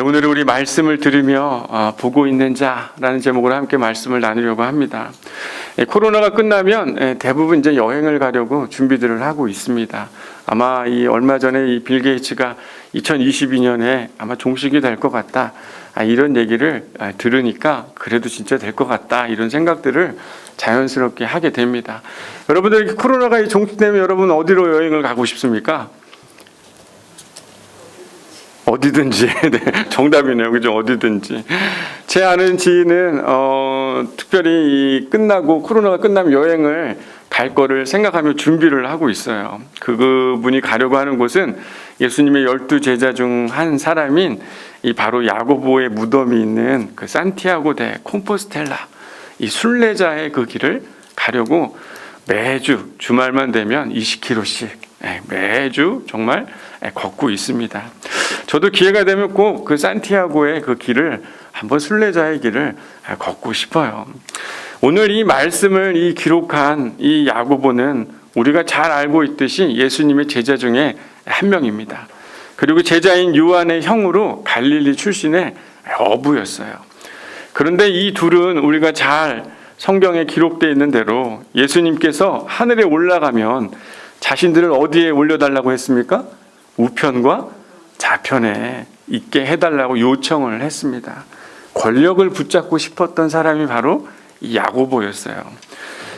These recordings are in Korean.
오늘은 우리 말씀을 들으며 보고 있는 자라는 제목으로 함께 말씀을 나누려고 합니다. 코로나가 끝나면 대부분 이제 여행을 가려고 준비들을 하고 있습니다. 아마 얼마 전에 이 빌 게이츠가 2022년에 아마 종식이 될 것 같다. 이런 얘기를 들으니까 그래도 진짜 될 것 같다. 이런 생각들을 자연스럽게 하게 됩니다. 여러분들 코로나가 종식되면 여러분 어디로 여행을 가고 싶습니까? 어디든지. 네, 정답이네요. 그죠? 어디든지. 제 아는 지인은 특별히 코로나가 끝나면 여행을 갈 거를 생각하며 준비를 하고 있어요. 그분이 가려고 하는 곳은 예수님의 12제자 중 한 사람인 바로 야고보의 무덤이 있는 그 산티아고 데 콤포스텔라, 이 순례자의 그 길을 가려고 매주 주말만 되면 20km씩 매주 정말 걷고 있습니다. 저도 기회가 되면 꼭 그 산티아고의 그 길을 한번 순례자의 길을 걷고 싶어요. 오늘 이 말씀을 기록한 이 야고보는 우리가 잘 알고 있듯이 예수님의 제자 중에 한 명입니다. 그리고 제자인 요한의 형으로 갈릴리 출신의 어부였어요. 그런데 이 둘은 우리가 잘 성경에 기록되어 있는 대로 예수님께서 하늘에 올라가면 자신들을 어디에 올려달라고 했습니까? 우편과 좌편에 있게 해달라고 요청을 했습니다. 권력을 붙잡고 싶었던 사람이 바로 이 야고보였어요.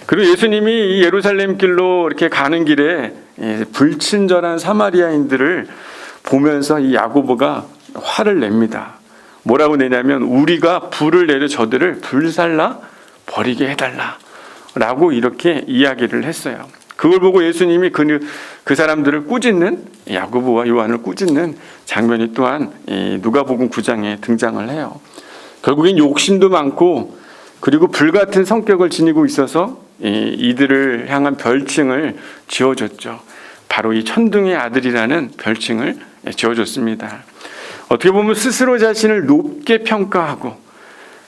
그리고 예수님이 이 예루살렘 길로 이렇게 가는 길에 불친절한 사마리아인들을 보면서 이 야고보가 화를 냅니다. 뭐라고 내냐면 우리가 불을 내려 저들을 불살라 버리게 해달라라고 이렇게 이야기를 했어요. 그걸 보고 예수님이 그 사람들을 꾸짖는, 야고보와 요한을 꾸짖는 장면이 또한 누가복음 9장에 등장을 해요. 결국엔 욕심도 많고 그리고 불같은 성격을 지니고 있어서 이들을 향한 별칭을 지어줬죠. 바로 이 천둥의 아들이라는 별칭을 지어줬습니다. 어떻게 보면 스스로 자신을 높게 평가하고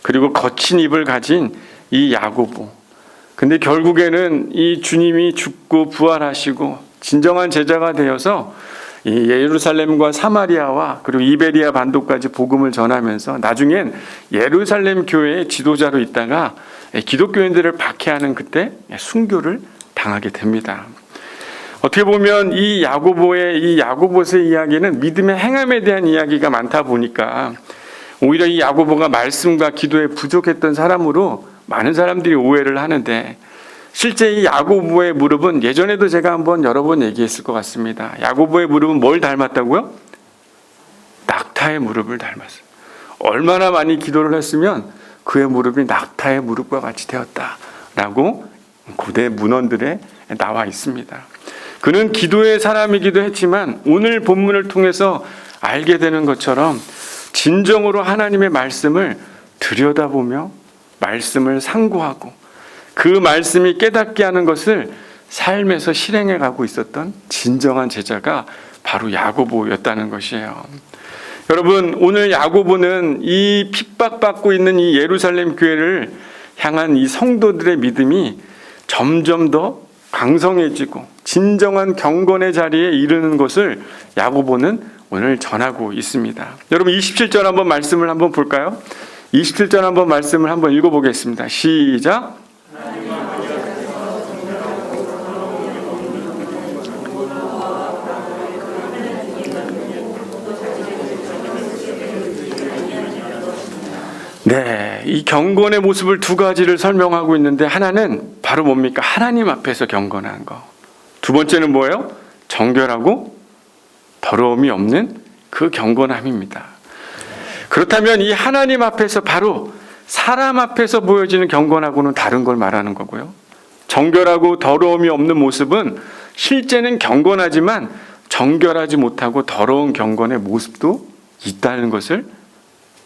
그리고 거친 입을 가진 이 야고보. 근데 결국에는 이 주님이 죽고 부활하시고 진정한 제자가 되어서 이 예루살렘과 사마리아와 그리고 이베리아 반도까지 복음을 전하면서 나중엔 예루살렘 교회의 지도자로 있다가 기독교인들을 박해하는 그때 순교를 당하게 됩니다. 어떻게 보면 이 야고보서의 이야기는 믿음의 행함에 대한 이야기가 많다 보니까 오히려 이 야고보가 말씀과 기도에 부족했던 사람으로 많은 사람들이 오해를 하는데 실제 이 야고보의 무릎은 예전에도 제가 한번 여러 번 얘기했을 것 같습니다. 야고보의 무릎은 뭘 닮았다고요? 낙타의 무릎을 닮았어요. 얼마나 많이 기도를 했으면 그의 무릎이 낙타의 무릎과 같이 되었다라고 고대 문헌들에 나와 있습니다. 그는 기도의 사람이기도 했지만 오늘 본문을 통해서 알게 되는 것처럼 진정으로 하나님의 말씀을 들여다보며 말씀을 상고하고 그 말씀이 깨닫게 하는 것을 삶에서 실행해 가고 있었던 진정한 제자가 바로 야고보였다는 것이에요. 여러분, 오늘 야고보는 이 핍박받고 있는 이 예루살렘 교회를 향한 이 성도들의 믿음이 점점 더 강성해지고 진정한 경건의 자리에 이르는 것을 야고보는 오늘 전하고 있습니다. 여러분 27절 한번 말씀을 한번 볼까요? 27절 한번 말씀을 한번 읽어보겠습니다. 시작. 네, 이 경건의 모습을 두 가지를 설명하고 있는데 하나는 바로 뭡니까? 하나님 앞에서 경건한 거. 두 번째는 뭐예요? 정결하고 더러움이 없는 그 경건함입니다. 그렇다면 이 하나님 앞에서 바로 사람 앞에서 보여지는 경건하고는 다른 걸 말하는 거고요. 정결하고 더러움이 없는 모습은 실제는 경건하지만 정결하지 못하고 더러운 경건의 모습도 있다는 것을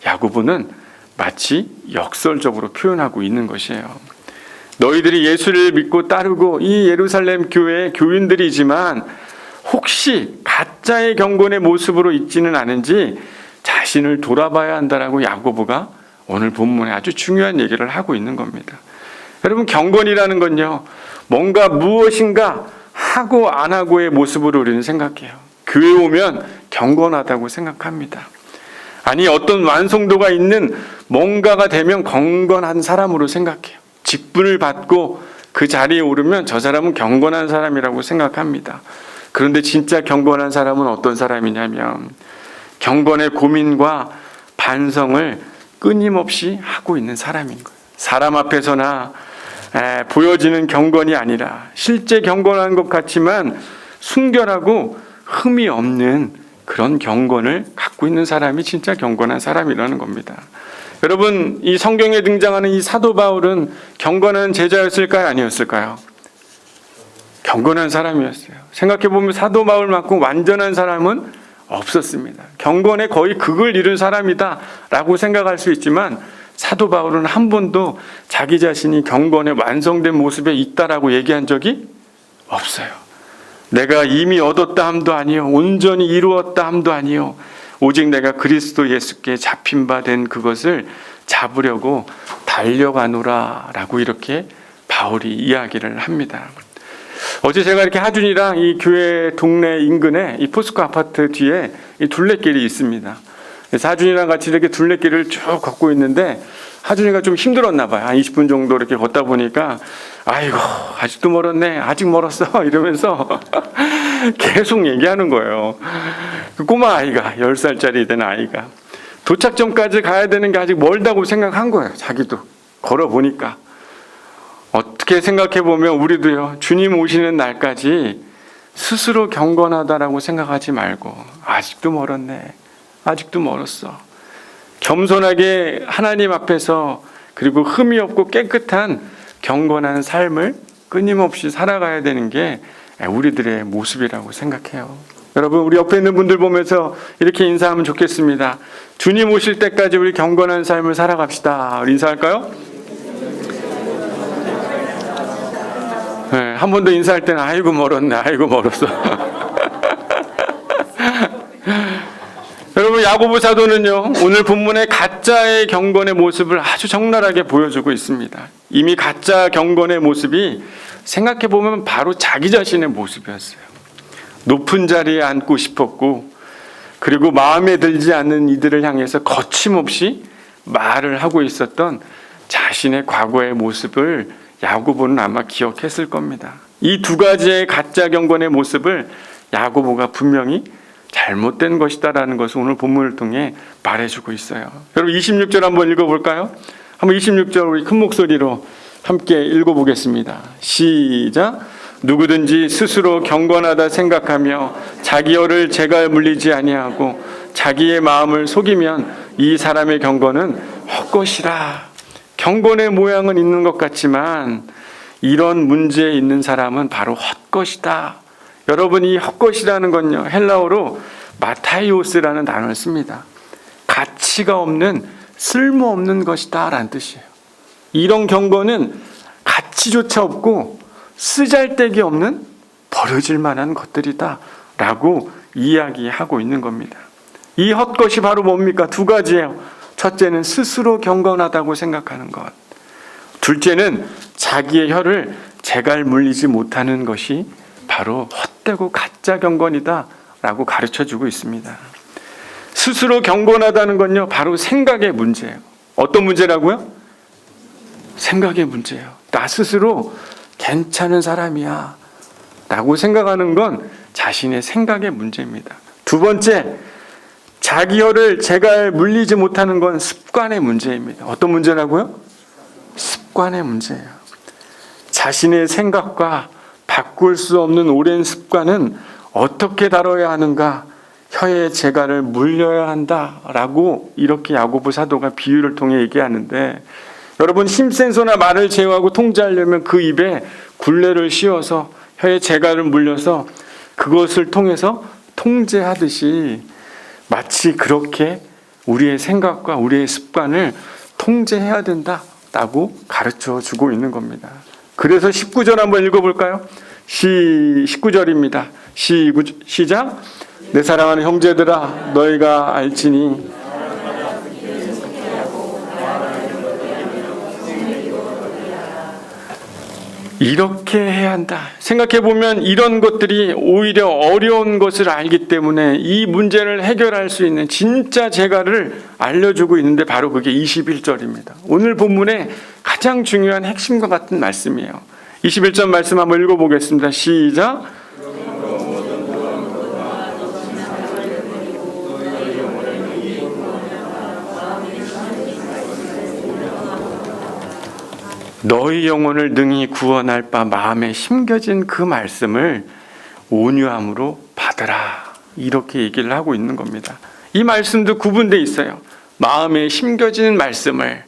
야고보는 마치 역설적으로 표현하고 있는 것이에요. 너희들이 예수를 믿고 따르고 이 예루살렘 교회의 교인들이지만 혹시 가짜의 경건의 모습으로 있지는 않은지 자신을 돌아봐야 한다라고 야고보가 오늘 본문에 아주 중요한 얘기를 하고 있는 겁니다. 여러분 경건이라는 건요, 뭔가 무엇인가 하고 안 하고의 모습으로 우리는 생각해요. 교회 오면 경건하다고 생각합니다. 아니 어떤 완성도가 있는 뭔가가 되면 경건한 사람으로 생각해요. 직분을 받고 그 자리에 오르면 저 사람은 경건한 사람이라고 생각합니다. 그런데 진짜 경건한 사람은 어떤 사람이냐면 경건의 고민과 반성을 끊임없이 하고 있는 사람인 거예요. 사람 앞에서나 보여지는 경건이 아니라 실제 경건한 것 같지만 순결하고 흠이 없는 그런 경건을 갖고 있는 사람이 진짜 경건한 사람이라는 겁니다. 여러분, 이 성경에 등장하는 이 사도 바울은 경건한 제자였을까요? 아니었을까요? 경건한 사람이었어요. 생각해보면 사도 바울만큼 완전한 사람은 없었습니다. 경건에 거의 극을 이룬 사람이다 라고 생각할 수 있지만 사도 바울은 한 번도 자기 자신이 경건의 완성된 모습에 있다라고 얘기한 적이 없어요. 내가 이미 얻었다 함도 아니요 온전히 이루었다 함도 아니요 오직 내가 그리스도 예수께 잡힌 바 된 그것을 잡으려고 달려가노라 라고 이렇게 바울이 이야기를 합니다. 어제 제가 이렇게 하준이랑 이 교회 동네 인근에 이 포스코 아파트 뒤에 이 둘레길이 있습니다. 그래서 하준이랑 같이 이렇게 둘레길을 쭉 걷고 있는데 하준이가 좀 힘들었나 봐요. 한 20분 정도 이렇게 걷다 보니까 아이고 아직도 멀었네 아직 멀었어 이러면서 계속 얘기하는 거예요. 그 꼬마 아이가 10살짜리 된 아이가 도착점까지 가야 되는 게 아직 멀다고 생각한 거예요. 자기도 걸어보니까. 어떻게 생각해 보면 우리도요 주님 오시는 날까지 스스로 경건하다라고 생각하지 말고 아직도 멀었네 아직도 멀었어 겸손하게 하나님 앞에서 그리고 흠이 없고 깨끗한 경건한 삶을 끊임없이 살아가야 되는 게 우리들의 모습이라고 생각해요. 여러분, 우리 옆에 있는 분들 보면서 이렇게 인사하면 좋겠습니다. 주님 오실 때까지 우리 경건한 삶을 살아갑시다. 우리 인사할까요? 네, 한 번 더 인사할 때는 아이고 멀었네 아이고 멀었어. 여러분, 야고보 사도는요 오늘 본문의 가짜의 경건의 모습을 아주 적나라하게 보여주고 있습니다. 이미 가짜 경건의 모습이 생각해보면 바로 자기 자신의 모습이었어요. 높은 자리에 앉고 싶었고 그리고 마음에 들지 않는 이들을 향해서 거침없이 말을 하고 있었던 자신의 과거의 모습을 야고보는 아마 기억했을 겁니다. 이 두 가지의 가짜 경건의 모습을 야고보가 분명히 잘못된 것이다라는 것을 오늘 본문을 통해 말해주고 있어요. 여러분 26절 한번 읽어볼까요? 한번 26절 우리 큰 목소리로 함께 읽어보겠습니다. 시작. 누구든지 스스로 경건하다 생각하며 자기 혀를 재갈 물리지 아니하고 자기의 마음을 속이면 이 사람의 경건은 헛것이라. 경건의 모양은 있는 것 같지만 이런 문제에 있는 사람은 바로 헛것이다. 여러분, 이 헛것이라는 건요 헬라어로 마타이오스라는 단어를 씁니다. 가치가 없는 쓸모없는 것이다 라는 뜻이에요. 이런 경건은 가치조차 없고 쓰잘데기 없는 버려질 만한 것들이다 라고 이야기하고 있는 겁니다. 이 헛것이 바로 뭡니까? 두 가지예요. 첫째는 스스로 경건하다고 생각하는 것, 둘째는 자기의 혀를 재갈 물리지 못하는 것이 바로 헛되고 가짜 경건이다 라고 가르쳐주고 있습니다. 스스로 경건하다는 건요 바로 생각의 문제예요. 어떤 문제라고요? 생각의 문제예요. 나 스스로 괜찮은 사람이야 라고 생각하는 건 자신의 생각의 문제입니다. 두 번째, 자기 혀를 재갈 물리지 못하는 건 습관의 문제입니다. 어떤 문제라고요? 습관의 문제예요. 자신의 생각과 바꿀 수 없는 오랜 습관은 어떻게 다뤄야 하는가? 혀의 재갈을 물려야 한다라고 이렇게 야고보 사도가 비유를 통해 얘기하는데, 여러분 힘센 소나 말을 제어하고 통제하려면 그 입에 굴레를 씌워서 혀의 재갈을 물려서 그것을 통해서 통제하듯이 마치 그렇게 우리의 생각과 우리의 습관을 통제해야 된다라고 가르쳐 주고 있는 겁니다. 그래서 19절 한번 읽어볼까요? 19절입니다. 시작. 내 사랑하는 형제들아 너희가 알지니 이렇게 해야 한다. 생각해보면 이런 것들이 오히려 어려운 것을 알기 때문에 이 문제를 해결할 수 있는 진짜 재갈을 알려주고 있는데 바로 그게 21절입니다. 오늘 본문의 가장 중요한 핵심과 같은 말씀이에요. 21절 말씀 한번 읽어보겠습니다. 시작. 너희 영혼을 능히 구원할 바 마음에 심겨진 그 말씀을 온유함으로 받으라. 이렇게 얘기를 하고 있는 겁니다. 이 말씀도 구분되어 있어요. 마음에 심겨진 말씀을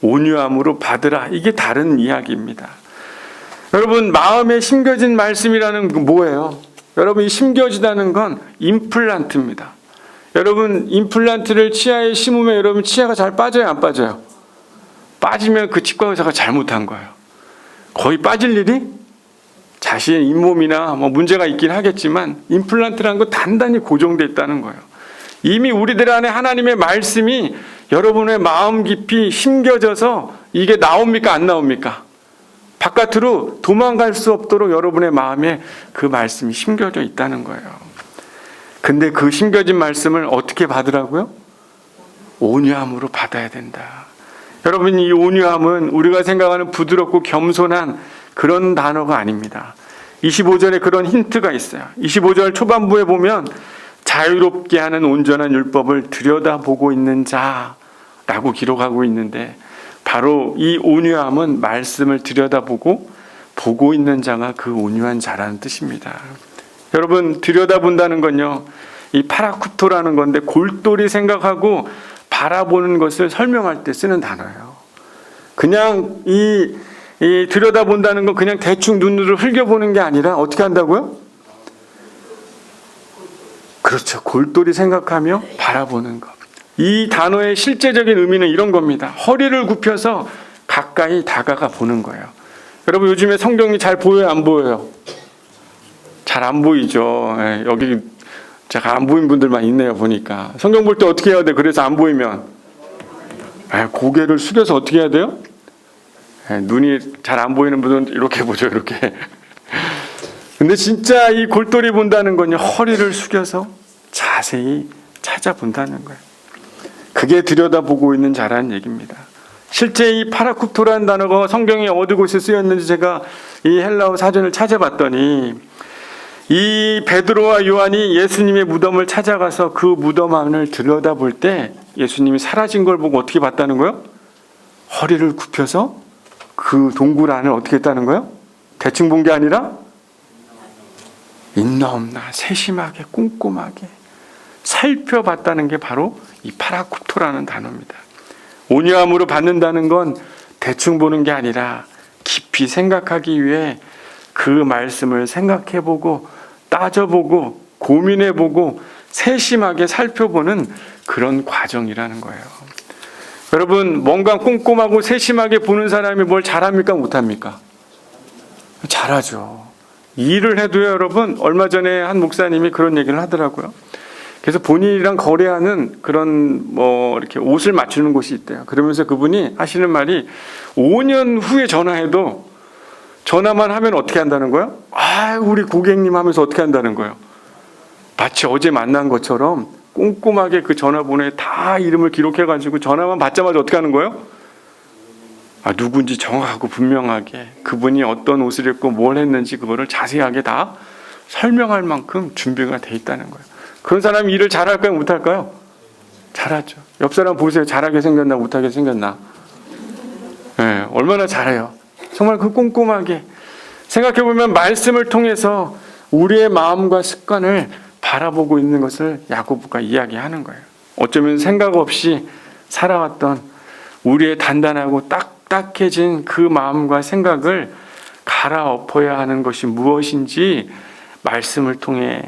온유함으로 받으라. 이게 다른 이야기입니다. 여러분, 마음에 심겨진 말씀이라는 건 뭐예요? 여러분, 이 심겨지다는 건 임플란트입니다. 여러분, 임플란트를 치아에 심으면 여러분 치아가 잘 빠져요, 안 빠져요? 빠지면 그 치과 의사가 잘못한 거예요. 거의 빠질 일이 자신의 잇몸이나 뭐 문제가 있긴 하겠지만 임플란트라는 건 단단히 고정되어 있다는 거예요. 이미 우리들 안에 하나님의 말씀이 여러분의 마음 깊이 심겨져서 이게 나옵니까, 안 나옵니까? 바깥으로 도망갈 수 없도록 여러분의 마음에 그 말씀이 심겨져 있다는 거예요. 근데 그 심겨진 말씀을 어떻게 받으라고요? 온유함으로 받아야 된다. 여러분, 이 온유함은 우리가 생각하는 부드럽고 겸손한 그런 단어가 아닙니다. 25절에 그런 힌트가 있어요. 25절 초반부에 보면 자유롭게 하는 온전한 율법을 들여다보고 있는 자라고 기록하고 있는데 바로 이 온유함은 말씀을 들여다보고 보고 있는 자가 그 온유한 자라는 뜻입니다. 여러분, 들여다본다는 건요, 이 파라쿠토라는 건데 골똘히 생각하고 바라보는 것을 설명할 때 쓰는 단어예요. 그냥 이 들여다본다는 건 그냥 대충 눈으로 흘겨보는 게 아니라 어떻게 한다고요? 그렇죠. 골똘히 생각하며 바라보는 것. 이 단어의 실제적인 의미는 이런 겁니다. 허리를 굽혀서 가까이 다가가 보는 거예요. 여러분, 요즘에 성경이 잘 보여요, 안 보여요? 잘 안 보이죠. 여기 제가 안 보인 분들만 있네요, 보니까. 성경 볼 때 어떻게 해야 돼? 그래서 안 보이면 고개를 숙여서 어떻게 해야 돼요? 눈이 잘 안 보이는 분은 이렇게 보죠, 이렇게. 근데 진짜 이 골똘히 본다는 건요, 허리를 숙여서 자세히 찾아본다는 거예요. 그게 들여다보고 있는 자라는 얘기입니다. 실제 이 파라쿱토라는 단어가 성경에 어디 곳에 쓰였는지 제가 이 헬라어 사전을 찾아봤더니 이 베드로와 요한이 예수님의 무덤을 찾아가서 그 무덤 안을 들여다볼 때 예수님이 사라진 걸 보고 어떻게 봤다는 거예요? 허리를 굽혀서 그 동굴 안을 어떻게 했다는 거예요? 대충 본 게 아니라 있나 없나 세심하게 꼼꼼하게 살펴봤다는 게 바로 이 파라쿠토라는 단어입니다. 온유함으로 받는다는 건 대충 보는 게 아니라 깊이 생각하기 위해 그 말씀을 생각해보고 따져보고 고민해보고 세심하게 살펴보는 그런 과정이라는 거예요. 여러분, 뭔가 꼼꼼하고 세심하게 보는 사람이 뭘 잘합니까, 못합니까? 잘하죠. 일을 해도요, 여러분, 얼마 전에 한 목사님이 그런 얘기를 하더라고요. 그래서 본인이랑 거래하는 그런 이렇게 옷을 맞추는 곳이 있대요. 그러면서 그분이 하시는 말이 5년 후에 전화해도 전화만 하면 어떻게 한다는 거예요? 우리 고객님 하면서 어떻게 한다는 거예요? 마치 어제 만난 것처럼 꼼꼼하게 그 전화번호에 다 이름을 기록해가지고 전화만 받자마자 어떻게 하는 거예요? 누군지 정확하고 분명하게 그분이 어떤 옷을 입고 뭘 했는지 그거를 자세하게 다 설명할 만큼 준비가 돼 있다는 거예요. 그런 사람이 일을 잘할까요, 못할까요? 잘하죠. 옆 사람 보세요. 잘하게 생겼나, 못하게 생겼나? 네, 얼마나 잘해요. 정말 그 꼼꼼하게 생각해보면 말씀을 통해서 우리의 마음과 습관을 바라보고 있는 것을 야고보가 이야기하는 거예요. 어쩌면 생각 없이 살아왔던 우리의 단단하고 딱딱해진 그 마음과 생각을 갈아엎어야 하는 것이 무엇인지 말씀을 통해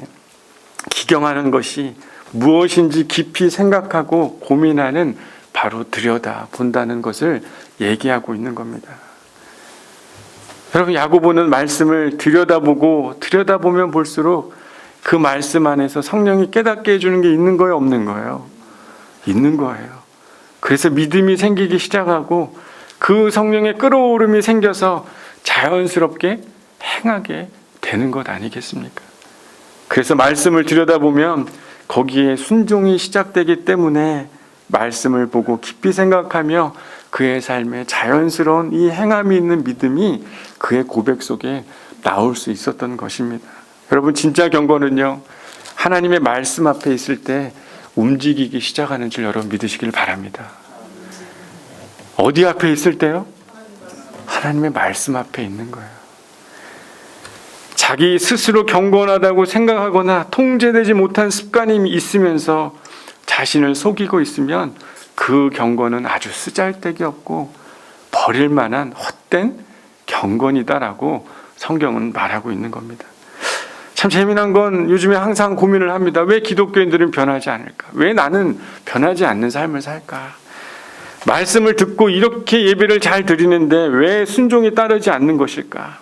기경하는 것이 무엇인지 깊이 생각하고 고민하는 바로 들여다본다는 것을 얘기하고 있는 겁니다. 여러분, 야고보는 말씀을 들여다보면 볼수록 그 말씀 안에서 성령이 깨닫게 해주는 게 있는 거예요, 없는 거예요? 있는 거예요. 그래서 믿음이 생기기 시작하고 그 성령의 끌어오름이 생겨서 자연스럽게 행하게 되는 것 아니겠습니까? 그래서 말씀을 들여다보면 거기에 순종이 시작되기 때문에 말씀을 보고 깊이 생각하며 그의 삶에 자연스러운 이 행함이 있는 믿음이 그의 고백 속에 나올 수 있었던 것입니다. 여러분, 진짜 경건은요, 하나님의 말씀 앞에 있을 때 움직이기 시작하는 줄 여러분 믿으시길 바랍니다. 어디 앞에 있을 때요? 하나님의 말씀 앞에 있는 거예요. 자기 스스로 경건하다고 생각하거나 통제되지 못한 습관이 있으면서 자신을 속이고 있으면 그 경건은 아주 쓰잘데기 없고 버릴 만한 헛된 경건이다라고 성경은 말하고 있는 겁니다. 참 재미난 건 요즘에 항상 고민을 합니다. 왜 기독교인들은 변하지 않을까? 왜 나는 변하지 않는 삶을 살까? 말씀을 듣고 이렇게 예배를 잘 드리는데 왜 순종이 따르지 않는 것일까?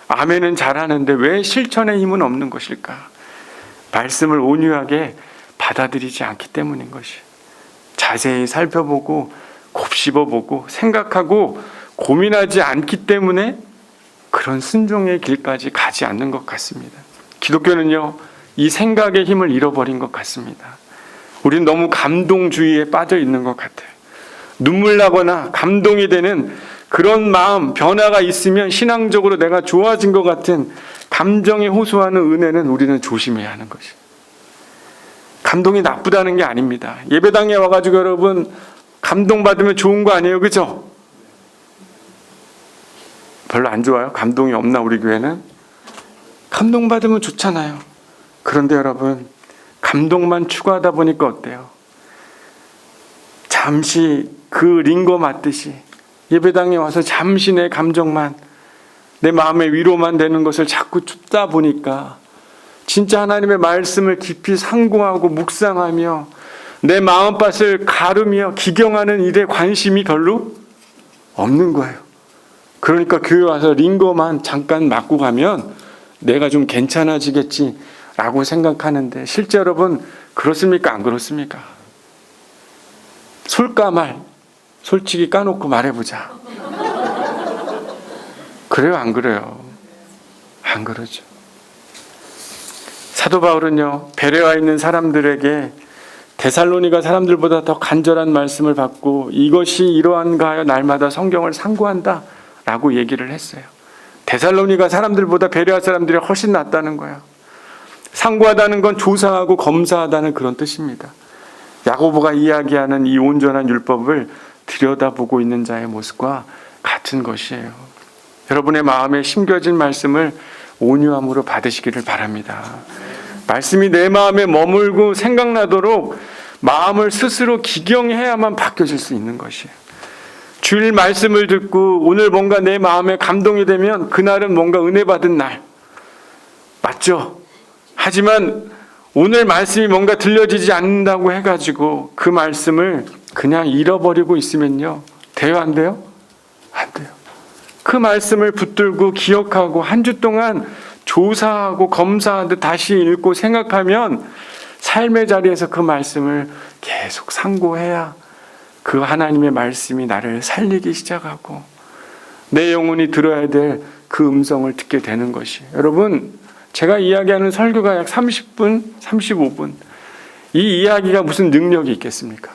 아멘은 잘하는데 왜 실천의 힘은 없는 것일까? 말씀을 온유하게 받아들이지 않기 때문인 것이. 자세히 살펴보고 곱씹어보고 생각하고 고민하지 않기 때문에 그런 순종의 길까지 가지 않는 것 같습니다. 기독교는요, 이 생각의 힘을 잃어버린 것 같습니다. 우린 너무 감동주의에 빠져 있는 것 같아요. 눈물 나거나 감동이 되는 그런 마음, 변화가 있으면 신앙적으로 내가 좋아진 것 같은 감정에 호소하는 은혜는 우리는 조심해야 하는 것이에요. 감동이 나쁘다는 게 아닙니다. 예배당에 와가지고 여러분 감동받으면 좋은 거 아니에요? 그죠? 별로 안 좋아요? 감동이 없나 우리 교회는? 감동받으면 좋잖아요. 그런데 여러분, 감동만 추구하다 보니까 어때요? 잠시 그 링거 맞듯이 예배당에 와서 잠시 내 감정만, 내 마음의 위로만 되는 것을 자꾸 쫓다 보니까 진짜 하나님의 말씀을 깊이 상고하고 묵상하며 내 마음밭을 가르며 기경하는 일에 관심이 별로 없는 거예요. 그러니까 교회 와서 링거만 잠깐 맞고 가면 내가 좀 괜찮아지겠지라고 생각하는데 실제 여러분 그렇습니까? 안 그렇습니까? 솔까말 솔직히 까놓고 말해보자. 그래요? 안 그래요? 안 그러죠. 사도 바울은요, 베레아에 있는 사람들에게 데살로니가 사람들보다 더 간절한 말씀을 받고 이것이 이러한가 하여 날마다 성경을 상고한다 라고 얘기를 했어요. 데살로니가 사람들보다 베레아 사람들이 훨씬 낫다는 거예요. 상고하다는 건 조사하고 검사하다는 그런 뜻입니다. 야고보가 이야기하는 이 온전한 율법을 들여다보고 있는 자의 모습과 같은 것이에요. 여러분의 마음에 심겨진 말씀을 온유함으로 받으시기를 바랍니다. 말씀이 내 마음에 머물고 생각나도록 마음을 스스로 기경해야만 바뀌어질 수 있는 것이에요. 주일 말씀을 듣고 오늘 뭔가 내 마음에 감동이 되면 그날은 뭔가 은혜 받은 날 맞죠? 하지만 오늘 말씀이 뭔가 들려지지 않는다고 해가지고 그 말씀을 그냥 잃어버리고 있으면요, 돼요? 안 돼요? 안 돼요. 그 말씀을 붙들고 기억하고 한 주 동안 조사하고 검사하듯 다시 읽고 생각하면 삶의 자리에서 그 말씀을 계속 상고해야 그 하나님의 말씀이 나를 살리기 시작하고 내 영혼이 들어야 될 그 음성을 듣게 되는 것이. 여러분, 제가 이야기하는 설교가 약 30분, 35분. 이 이야기가 무슨 능력이 있겠습니까?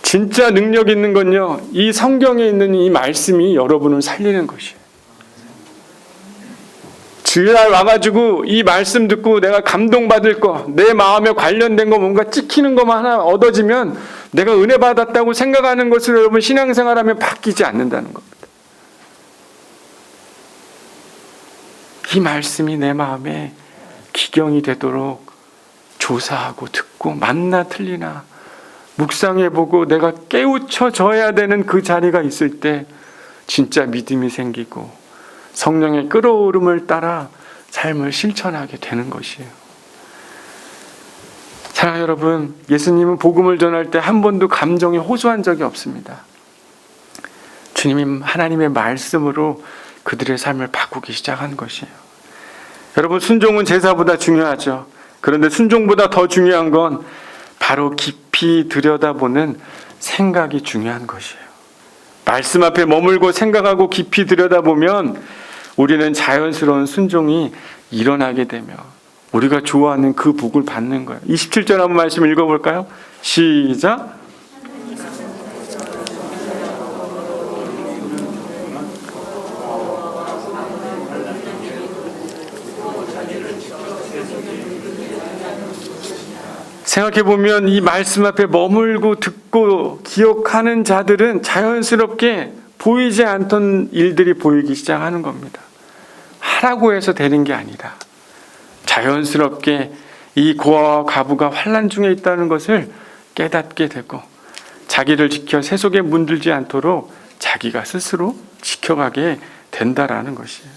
진짜 능력 있는 건요, 이 성경에 있는 이 말씀이 여러분을 살리는 것이에요. 주일날 와가지고 이 말씀 듣고 내가 감동받을 거, 내 마음에 관련된 거 뭔가 찍히는 것만 하나 얻어지면 내가 은혜 받았다고 생각하는 것을 여러분 신앙생활하면 바뀌지 않는다는 겁니다. 이 말씀이 내 마음에 기경이 되도록 조사하고 듣고 맞나 틀리나 묵상해보고 내가 깨우쳐져야 되는 그 자리가 있을 때 진짜 믿음이 생기고 성령의 끌어오름을 따라 삶을 실천하게 되는 것이에요. 사랑하는 여러분, 예수님은 복음을 전할 때 한 번도 감정에 호소한 적이 없습니다. 주님이 하나님의 말씀으로 그들의 삶을 바꾸기 시작한 것이에요. 여러분, 순종은 제사보다 중요하죠. 그런데 순종보다 더 중요한 건 바로 깊이 들여다보는 생각이 중요한 것이에요. 말씀 앞에 머물고 생각하고 깊이 들여다보면 우리는 자연스러운 순종이 일어나게 되며 우리가 좋아하는 그 복을 받는 거예요. 27절 한번 말씀 읽어볼까요? 시작. 생각해보면 이 말씀 앞에 머물고 듣고 기억하는 자들은 자연스럽게 보이지 않던 일들이 보이기 시작하는 겁니다. 하라고 해서 되는 게 아니라 자연스럽게 이 고아와 과부가 환난 중에 있다는 것을 깨닫게 되고 자기를 지켜 세속에 문들지 않도록 자기가 스스로 지켜가게 된다라는 것이에요.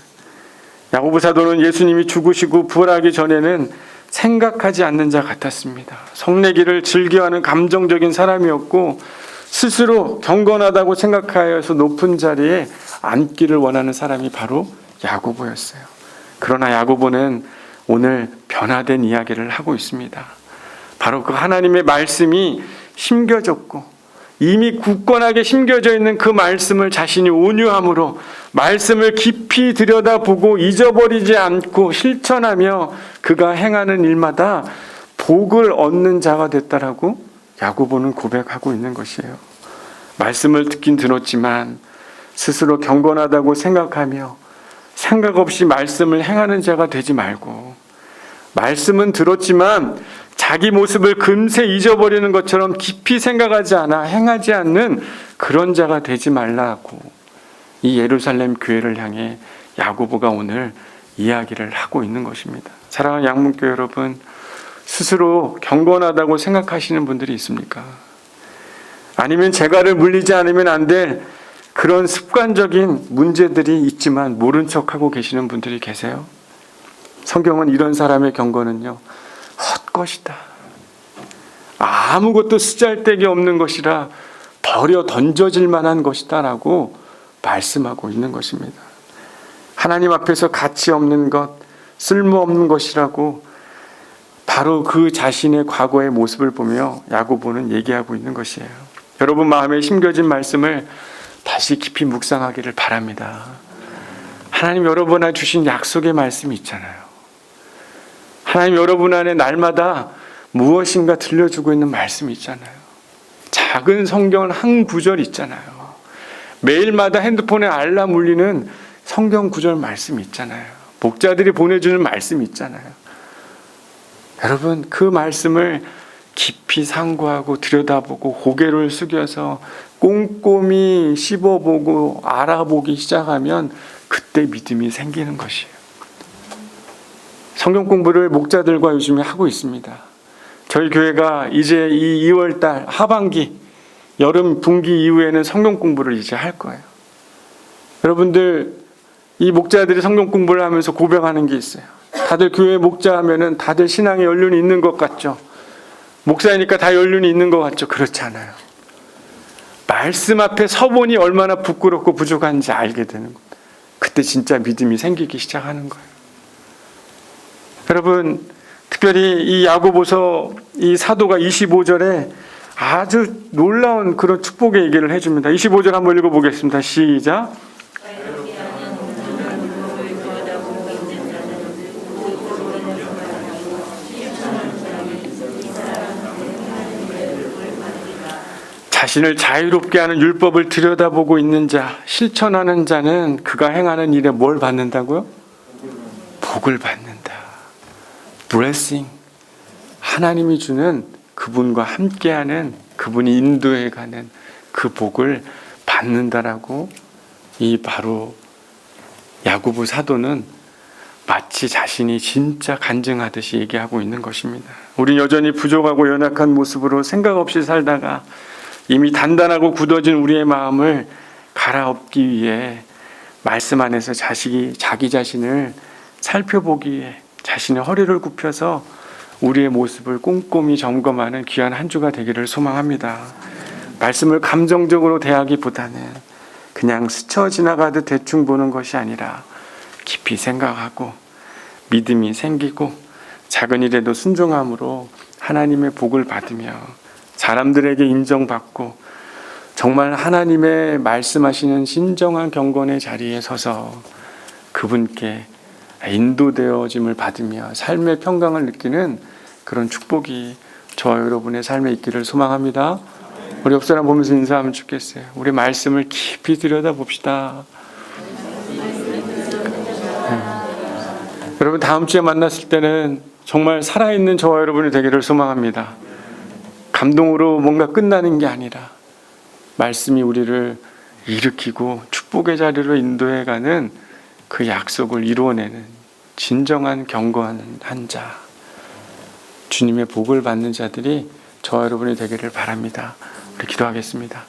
야고보 사도는 예수님이 죽으시고 부활하기 전에는 생각하지 않는 자 같았습니다. 성내기를 즐겨하는 감정적인 사람이었고 스스로 경건하다고 생각하여서 높은 자리에 앉기를 원하는 사람이 바로 야고보였어요. 그러나 야고보는 오늘 변화된 이야기를 하고 있습니다. 바로 그 하나님의 말씀이 심겨졌고 이미 굳건하게 심겨져 있는 그 말씀을 자신이 온유함으로 말씀을 깊이 들여다보고 잊어버리지 않고 실천하며 그가 행하는 일마다 복을 얻는 자가 됐다라고 야고보는 고백하고 있는 것이에요. 말씀을 듣긴 들었지만 스스로 경건하다고 생각하며 생각 없이 말씀을 행하는 자가 되지 말고 말씀은 들었지만 자기 모습을 금세 잊어버리는 것처럼 깊이 생각하지 않아 행하지 않는 그런 자가 되지 말라고 이 예루살렘 교회를 향해 야고보가 오늘 이야기를 하고 있는 것입니다. 사랑하는 양문교회 여러분, 스스로 경건하다고 생각하시는 분들이 있습니까? 아니면 재갈을 물리지 않으면 안 될 그런 습관적인 문제들이 있지만 모른 척하고 계시는 분들이 계세요? 성경은 이런 사람의 경건은요, 헛것이다. 아무것도 쓰잘데기 없는 것이라 버려 던져질 만한 것이다 라고 말씀하고 있는 것입니다. 하나님 앞에서 가치 없는 것, 쓸모없는 것이라고 바로 그 자신의 과거의 모습을 보며 야고보는 얘기하고 있는 것이에요. 여러분 마음에 심겨진 말씀을 다시 깊이 묵상하기를 바랍니다. 하나님 여러분한테 주신 약속의 말씀이 있잖아요. 하나님 여러분 안에 날마다 무엇인가 들려주고 있는 말씀이 있잖아요. 작은 성경 한 구절 있잖아요. 매일마다 핸드폰에 알람 울리는 성경 구절 말씀이 있잖아요. 목자들이 보내주는 말씀이 있잖아요. 여러분 그 말씀을 깊이 상고하고 들여다보고 고개를 숙여서 꼼꼼히 씹어보고 알아보기 시작하면 그때 믿음이 생기는 것이에요. 성경 공부를 목자들과 요즘에 하고 있습니다. 저희 교회가 이제 이 2월달 하반기 여름 분기 이후에는 성경 공부를 이제 할 거예요. 여러분들 이 목자들이 성경 공부를 하면서 고백하는 게 있어요. 다들 교회 목자 하면은 다들 신앙에 연륜이 있는 것 같죠. 목사니까 다 연륜이 있는 것 같죠. 그렇지 않아요. 말씀 앞에 서보니 얼마나 부끄럽고 부족한지 알게 되는 거예요. 그때 진짜 믿음이 생기기 시작하는 거예요. 여러분 특별히 이 야고보서 이 사도가 25절에 아주 놀라운 그런 축복의 얘기를 해줍니다. 25절 한번 읽어보겠습니다. 시작. 자신을 자유롭게 하는 율법을 들여다보고 있는 자, 실천하는 자는 그가 행하는 일에 뭘 받는다고요? 복을 받는다. blessing. 하나님이 주는 그분과 함께하는 그분이 인도해가는 그 복을 받는다라고 이 바로 야고보 사도는 마치 자신이 진짜 간증하듯이 얘기하고 있는 것입니다. 우린 여전히 부족하고 연약한 모습으로 생각 없이 살다가 이미 단단하고 굳어진 우리의 마음을 갈아엎기 위해 말씀 안에서 자기 자신을 살펴보기 위해 자신의 허리를 굽혀서 우리의 모습을 꼼꼼히 점검하는 귀한 한 주가 되기를 소망합니다. 말씀을 감정적으로 대하기보다는 그냥 스쳐 지나가듯 대충 보는 것이 아니라 깊이 생각하고 믿음이 생기고 작은 일에도 순종함으로 하나님의 복을 받으며 사람들에게 인정받고 정말 하나님의 말씀하시는 진정한 경건의 자리에 서서 그분께 인도되어짐을 받으며 삶의 평강을 느끼는 그런 축복이 저와 여러분의 삶에 있기를 소망합니다. 우리 옆 사람 보면서 인사하면 좋겠어요. 우리 말씀을 깊이 들여다봅시다. 여러분 다음 주에 만났을 때는 정말 살아있는 저와 여러분이 되기를 소망합니다. 감동으로 뭔가 끝나는 게 아니라 말씀이 우리를 일으키고 축복의 자리로 인도해가는 그 약속을 이루어내는 진정한 경건한 한 자, 주님의 복을 받는 자들이 저와 여러분이 되기를 바랍니다. 우리 기도하겠습니다.